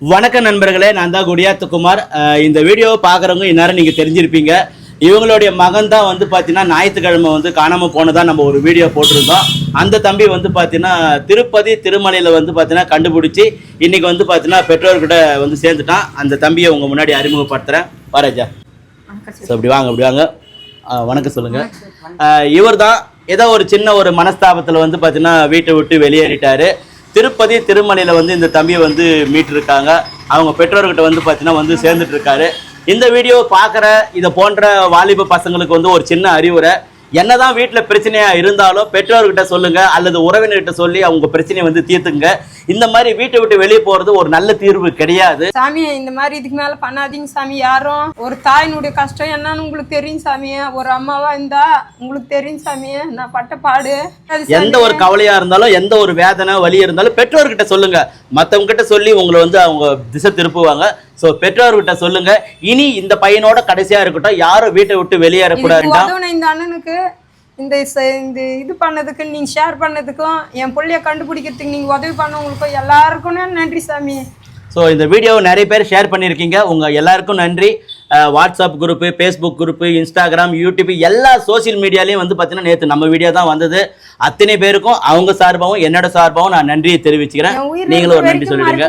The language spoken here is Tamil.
வணக்க நண்பர்களே, நான் தான் குடியாத்துக்குமார். இந்த வீடியோ பார்க்குறவங்க இந்நேரம் நீங்கள் தெரிஞ்சிருப்பீங்க. இவங்களுடைய மகன் தான் வந்து பார்த்தீங்கன்னா ஞாயிற்றுக்கிழமை வந்து காணாமல் போனதா நம்ம ஒரு வீடியோ போட்டிருந்தோம். அந்த தம்பி வந்து பார்த்தீங்கன்னா திருப்பதி திருமலையில் வந்து பார்த்தீங்கன்னா கண்டுபிடிச்சி இன்றைக்கி வந்து பார்த்தீங்கன்னா பெற்றோர்கிட்ட வந்து சேர்ந்துட்டான். அந்த தம்பியை உங்கள் முன்னாடி அறிமுகப்படுத்துகிறேன். பாராஜா ஸோ அப்படி வாங்க வணக்கம் சொல்லுங்கள். இவர் தான் ஏதோ ஒரு சின்ன ஒரு மனஸ்தாபத்தில் வந்து பார்த்தீங்கன்னா வீட்டை விட்டு வெளியேறிட்டார். திருப்பதி திருமலையில் வந்து இந்த தம்பியை வந்து மீட்டிருக்காங்க. அவங்க பெற்றோர்கிட்ட வந்து பார்த்தீங்கன்னா வந்து சேர்ந்துட்டு இருக்காரு. இந்த வீடியோ பார்க்குற இதை போன்ற வாலிப பசங்களுக்கு வந்து ஒரு சின்ன அறிவுரை. என்னதான் வீட்டில் பிரச்சனையாக இருந்தாலும் பெற்றோர்கிட்ட சொல்லுங்கள் அல்லது உறவினர்கிட்ட சொல்லி அவங்க பிரச்சனையை வந்து தீர்த்துங்க. இந்த மாதிரி வீட்டை விட்டு வெளியே போகிறது ஒரு நல்ல தீர்வு கிடையாது. சாமி, இந்த மாதிரி இதுக்கு மேலே பண்ணாதீங்க சாமி. யாரும் ஒரு தாயினுடைய கஷ்டம் என்னன்னு உங்களுக்கு தெரியும் சாமி. ஒரு அம்மாவா இருந்தா உங்களுக்கு தெரியும் சாமி. நான் பட்ட பாடு. எந்த ஒரு கவலையாக இருந்தாலும் எந்த ஒரு வேதனை வலி இருந்தாலும் பெற்றோர்கிட்ட சொல்லுங்க. மற்றவங்க கிட்ட சொல்லி உங்களை வந்து அவங்க திசை திருப்புவாங்க. ஸோ பெற்றோர்கிட்ட சொல்லுங்க. இனி இந்த பையனோட கடைசியா இருக்கட்டும், யாரும் வீட்டை விட்டு வெளியேறக்கூடாது. இந்த அண்ணனுக்கு இந்த இது பண்ணதுக்கு நீங்க ஷேர் பண்ணதுக்கும் என் பிள்ளைய கண்டுபிடிக்கிறதுக்கு நீங்க உதவி பண்ணவங்களுக்கும் எல்லாருக்கும் நன்றி சாமி. ஸோ இந்த வீடியோவை நிறைய பேர் ஷேர் பண்ணியிருக்கீங்க. உங்கள் எல்லாருக்கும் நன்றி. WhatsApp group, Facebook group, Instagram, YouTube எல்லா சோசியல் மீடியாலையும் வந்து பார்த்தீங்கன்னா நேற்று நம்ம வீடியோ தான் வந்தது. அத்தனை பேருக்கும் அவங்க சார்பாகவும் என்னோட சார்பாகவும் நான் நன்றியை தெரிவிச்சுக்கிறேன். நீங்களும் ஒரு நன்றி சொல்லிடுங்க.